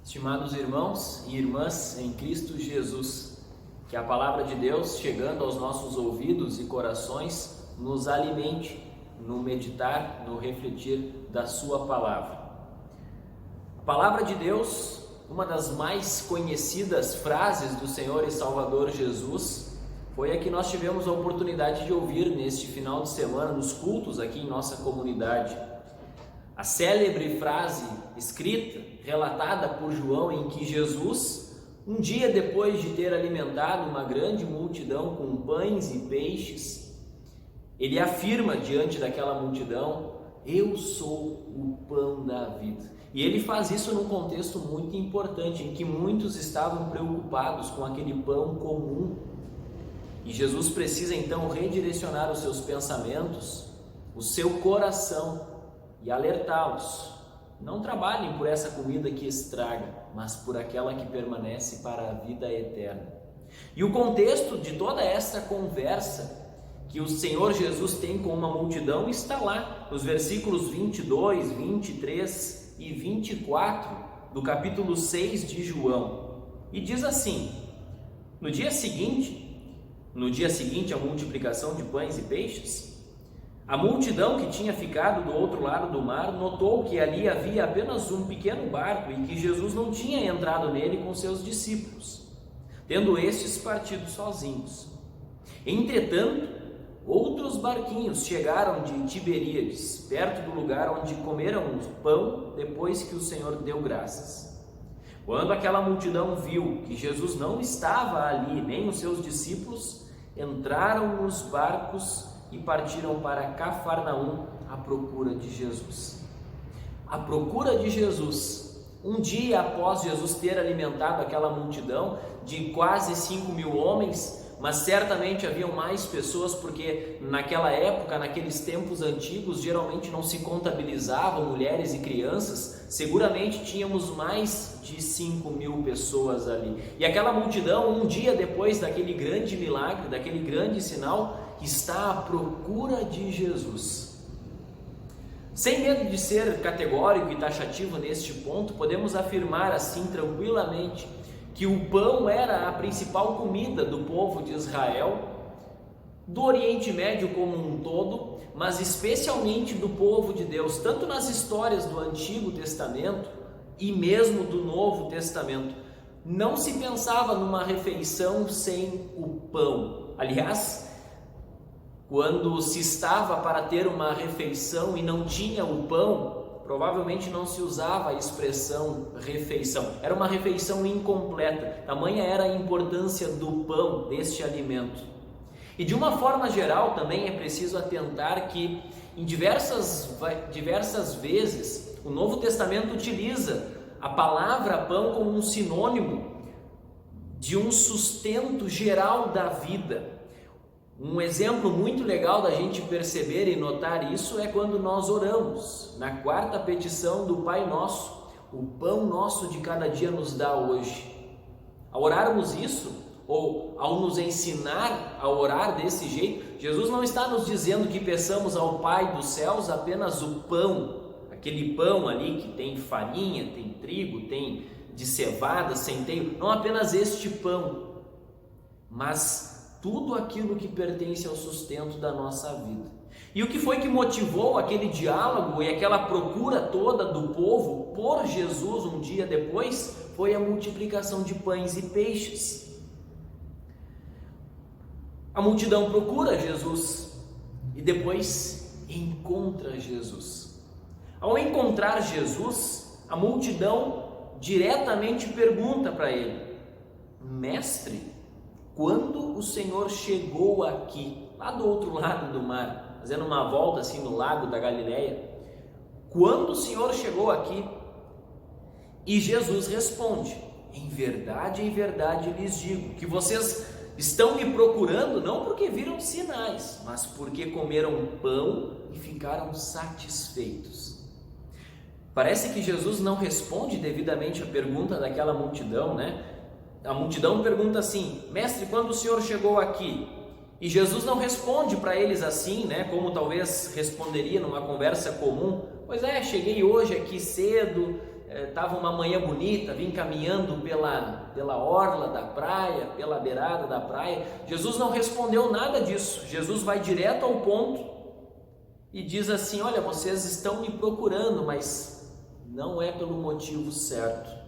Estimados irmãos e irmãs em Cristo Jesus, que a palavra de Deus, chegando aos nossos ouvidos e corações, nos alimente no meditar, no refletir da sua palavra. A palavra de Deus, uma das mais conhecidas frases do Senhor e Salvador Jesus, foi a que nós tivemos a oportunidade de ouvir neste final de semana nos cultos aqui em nossa comunidade. A célebre frase escrita, relatada por João, em que Jesus, um dia depois de ter alimentado uma grande multidão com pães e peixes, ele afirma diante daquela multidão: eu sou o pão da vida. E ele faz isso num contexto muito importante, em que muitos estavam preocupados com aquele pão comum. E Jesus precisa então redirecionar os seus pensamentos, o seu coração, e alertá-los: não trabalhem por essa comida que estraga, mas por aquela que permanece para a vida eterna. E o contexto de toda essa conversa que o Senhor Jesus tem com uma multidão está lá nos versículos 22, 23 e 24 do capítulo 6 de João. E diz assim: no dia seguinte a multiplicação de pães e peixes, a multidão que tinha ficado do outro lado do mar notou que ali havia apenas um pequeno barco e que Jesus não tinha entrado nele com seus discípulos, tendo estes partido sozinhos. Entretanto, outros barquinhos chegaram de Tiberíades, perto do lugar onde comeram o pão depois que o Senhor deu graças. Quando aquela multidão viu que Jesus não estava ali, nem os seus discípulos, entraram nos barcos e partiram para Cafarnaum à procura de Jesus. À procura de Jesus. Um dia após Jesus ter alimentado aquela multidão de quase 5.000 homens, mas certamente haviam mais pessoas, porque naquela época, naqueles tempos antigos, geralmente não se contabilizavam mulheres e crianças, seguramente tínhamos mais de 5.000 pessoas ali. E aquela multidão, um dia depois daquele grande milagre, daquele grande sinal, está à procura de Jesus. Sem medo de ser categórico e taxativo neste ponto, podemos afirmar assim tranquilamente que o pão era a principal comida do povo de Israel, do Oriente Médio como um todo, mas especialmente do povo de Deus, tanto nas histórias do Antigo Testamento e mesmo do Novo Testamento. Não se pensava numa refeição sem o pão. Aliás, quando se estava para ter uma refeição e não tinha o pão, provavelmente não se usava a expressão refeição. Era uma refeição incompleta. Tamanha era a importância do pão, deste alimento. E de uma forma geral também é preciso atentar que em diversas vezes o Novo Testamento utiliza a palavra pão como um sinônimo de um sustento geral da vida. Um exemplo muito legal da gente perceber e notar isso é quando nós oramos na quarta petição do Pai Nosso: o pão nosso de cada dia nos dá hoje. Ao orarmos isso, ou ao nos ensinar a orar desse jeito, Jesus não está nos dizendo que peçamos ao Pai dos céus apenas o pão, aquele pão ali que tem farinha, tem trigo, tem de cevada, centeio, não apenas este pão, mas tudo aquilo que pertence ao sustento da nossa vida. E o que foi que motivou aquele diálogo e aquela procura toda do povo por Jesus um dia depois? Foi a multiplicação de pães e peixes. A multidão procura Jesus e depois encontra Jesus. Ao encontrar Jesus, a multidão diretamente pergunta para ele: Mestre, quando o Senhor chegou aqui, lá do outro lado do mar, fazendo uma volta assim no lago da Galileia, quando o Senhor chegou aqui? E Jesus responde: em verdade lhes digo, que vocês estão me procurando não porque viram sinais, mas porque comeram pão e ficaram satisfeitos. Parece que Jesus não responde devidamente a pergunta daquela multidão, né? A multidão pergunta assim: Mestre, quando o Senhor chegou aqui? E Jesus não responde para eles assim, né? Como talvez responderia numa conversa comum: pois é, cheguei hoje aqui cedo, estava uma manhã bonita, vim caminhando pela orla da praia, pela beirada da praia. Jesus não respondeu nada disso. Jesus vai direto ao ponto e diz assim: olha, vocês estão me procurando, mas não é pelo motivo certo.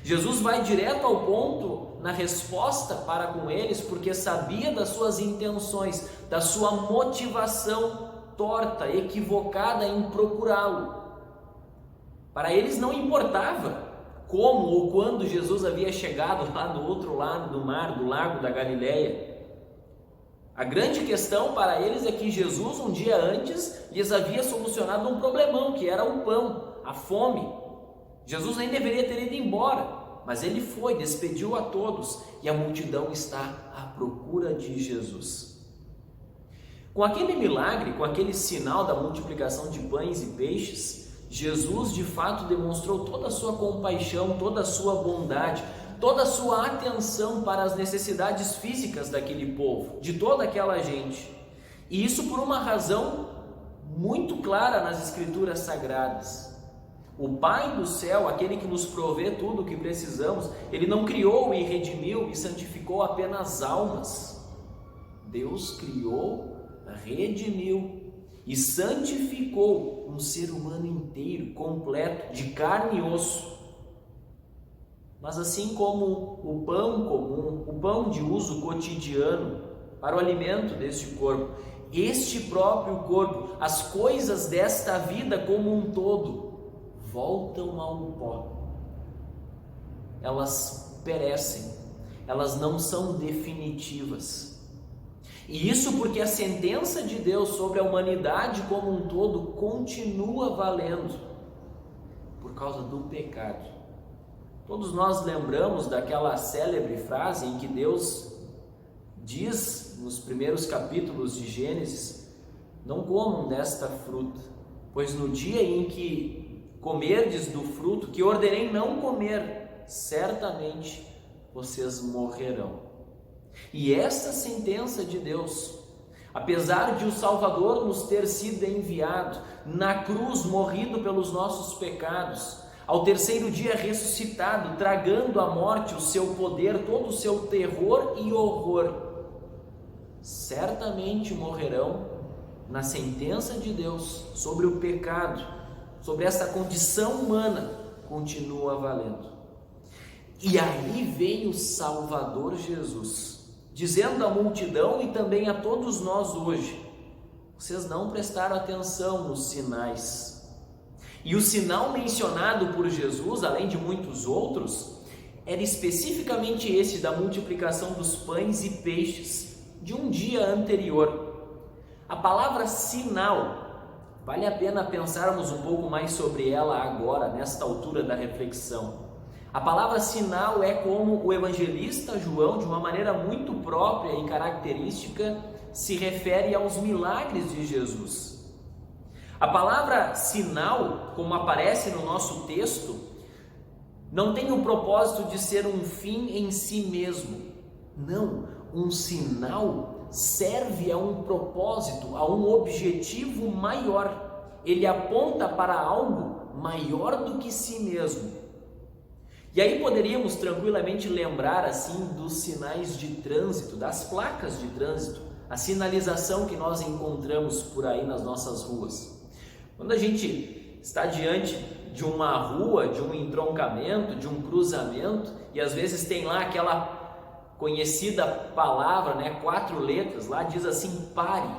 Jesus vai direto ao ponto na resposta para com eles, porque sabia das suas intenções, da sua motivação torta, equivocada em procurá-lo. Para eles não importava como ou quando Jesus havia chegado lá do outro lado do mar, do lago da Galileia. A grande questão para eles é que Jesus, um dia antes, lhes havia solucionado um problemão, que era o pão, a fome. Jesus nem deveria ter ido embora, mas ele foi, despediu a todos, e a multidão está à procura de Jesus. Com aquele milagre, com aquele sinal da multiplicação de pães e peixes, Jesus de fato demonstrou toda a sua compaixão, toda a sua bondade, toda a sua atenção para as necessidades físicas daquele povo, de toda aquela gente. E isso por uma razão muito clara nas Escrituras Sagradas. O Pai do céu, aquele que nos provê tudo o que precisamos, ele não criou e redimiu e santificou apenas almas. Deus criou, redimiu e santificou um ser humano inteiro, completo, de carne e osso. Mas assim como o pão comum, o pão de uso cotidiano para o alimento deste corpo, este próprio corpo, as coisas desta vida como um todo, voltam ao pó. Elas perecem, elas não são definitivas. E isso porque a sentença de Deus sobre a humanidade como um todo continua valendo por causa do pecado. Todos nós lembramos daquela célebre frase em que Deus diz nos primeiros capítulos de Gênesis: não comam desta fruta, pois no dia em que comerdes do fruto que ordenei não comer, certamente vocês morrerão. E esta sentença de Deus, apesar de o Salvador nos ter sido enviado, na cruz morrido pelos nossos pecados, ao terceiro dia ressuscitado, tragando à morte o seu poder, todo o seu terror e horror, certamente morrerão na sentença de Deus sobre o pecado, sobre essa condição humana, continua valendo. E aí vem o Salvador Jesus, dizendo à multidão e também a todos nós hoje: vocês não prestaram atenção nos sinais. E o sinal mencionado por Jesus, além de muitos outros, era especificamente esse da multiplicação dos pães e peixes de um dia anterior. A palavra sinal, vale a pena pensarmos um pouco mais sobre ela agora, nesta altura da reflexão. A palavra sinal é como o evangelista João, de uma maneira muito própria e característica, se refere aos milagres de Jesus. A palavra sinal, como aparece no nosso texto, não tem o propósito de ser um fim em si mesmo. Não, um sinal serve a um propósito, a um objetivo maior. Ele aponta para algo maior do que si mesmo. E aí poderíamos tranquilamente lembrar assim dos sinais de trânsito, das placas de trânsito, a sinalização que nós encontramos por aí nas nossas ruas. Quando a gente está diante de uma rua, de um entroncamento, de um cruzamento, e às vezes tem lá aquela conhecida palavra, 4 letras, lá diz assim: pare.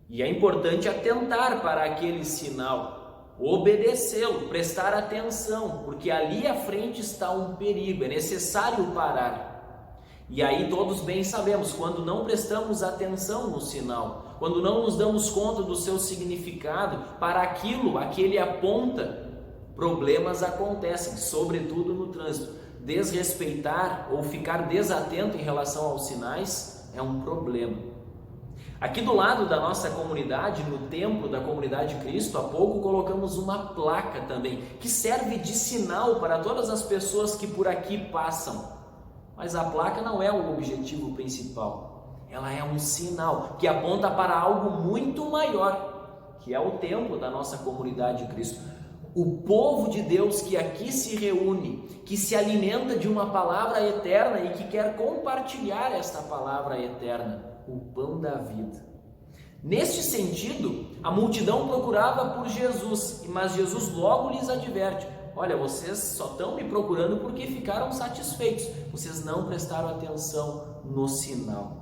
E é importante atentar para aquele sinal, obedecê-lo, prestar atenção, porque ali à frente está um perigo, é necessário parar. E aí todos bem sabemos, quando não prestamos atenção no sinal, quando não nos damos conta do seu significado, para aquilo a que ele aponta, problemas acontecem, sobretudo no trânsito. Desrespeitar ou ficar desatento em relação aos sinais é um problema. Aqui do lado da nossa comunidade, no templo da Comunidade Cristo, há pouco colocamos uma placa também, que serve de sinal para todas as pessoas que por aqui passam. Mas a placa não é o objetivo principal, ela é um sinal que aponta para algo muito maior, que é o templo da nossa Comunidade Cristo. O povo de Deus que aqui se reúne, que se alimenta de uma palavra eterna e que quer compartilhar esta palavra eterna, o pão da vida. Neste sentido, a multidão procurava por Jesus, mas Jesus logo lhes adverte: olha, vocês só estão me procurando porque ficaram satisfeitos, vocês não prestaram atenção no sinal.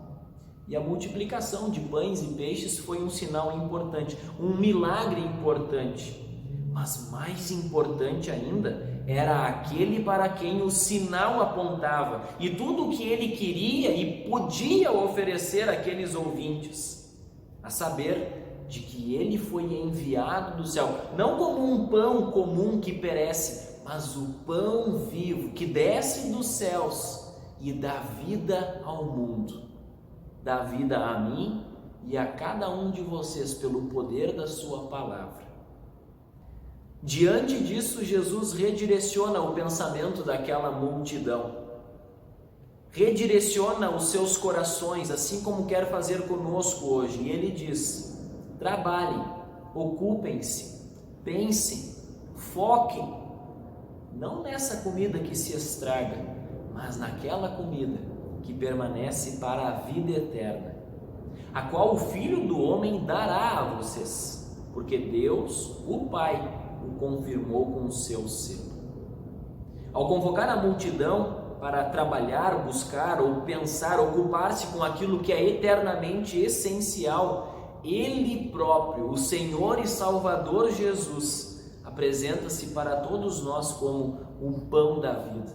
E a multiplicação de pães e peixes foi um sinal importante, um milagre importante. Mas mais importante ainda era aquele para quem o sinal apontava e tudo o que ele queria e podia oferecer àqueles ouvintes, a saber de que ele foi enviado do céu, não como um pão comum que perece, mas o pão vivo que desce dos céus e dá vida ao mundo, dá vida a mim e a cada um de vocês pelo poder da sua palavra. Diante disso, Jesus redireciona o pensamento daquela multidão, redireciona os seus corações, assim como quer fazer conosco hoje. E ele diz: trabalhem, ocupem-se, pensem, foquem, não nessa comida que se estraga, mas naquela comida que permanece para a vida eterna, a qual o Filho do Homem dará a vocês, porque Deus, o Pai, o confirmou com o seu selo. Ao convocar a multidão para trabalhar, buscar ou pensar, ocupar-se com aquilo que é eternamente essencial, Ele próprio, o Senhor e Salvador Jesus, apresenta-se para todos nós como o pão da vida.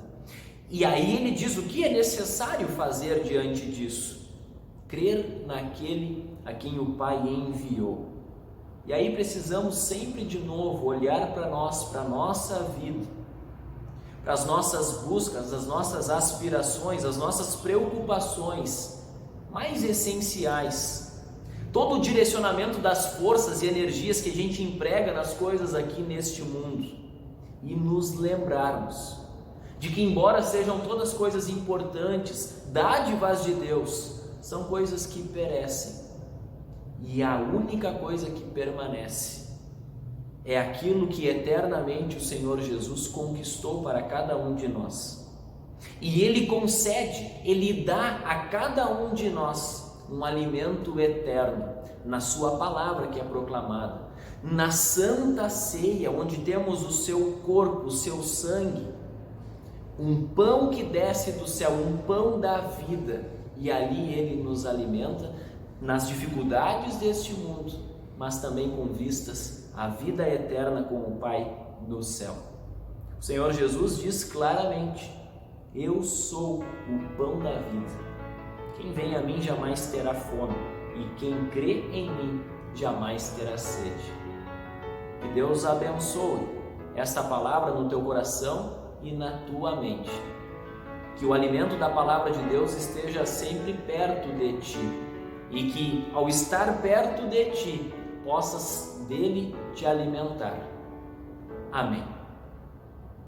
E aí ele diz o que é necessário fazer diante disso: crer naquele a quem o Pai enviou. E aí precisamos sempre de novo olhar para nós, para a nossa vida, para as nossas buscas, as nossas aspirações, as nossas preocupações mais essenciais. Todo o direcionamento das forças e energias que a gente emprega nas coisas aqui neste mundo. E nos lembrarmos de que, embora sejam todas coisas importantes, dádivas de Deus, são coisas que perecem. E a única coisa que permanece é aquilo que eternamente o Senhor Jesus conquistou para cada um de nós. E Ele concede, Ele dá a cada um de nós um alimento eterno na sua palavra que é proclamada, na Santa Ceia, onde temos o seu corpo, o seu sangue, um pão que desce do céu, um pão da vida, e ali Ele nos alimenta nas dificuldades deste mundo, mas também com vistas à vida eterna com o Pai no céu. O Senhor Jesus diz claramente: eu sou o pão da vida. Quem vem a mim jamais terá fome, e quem crê em mim jamais terá sede. Que Deus abençoe esta palavra no teu coração e na tua mente. Que o alimento da palavra de Deus esteja sempre perto de ti, e que, ao estar perto de ti, possas dele te alimentar. Amém.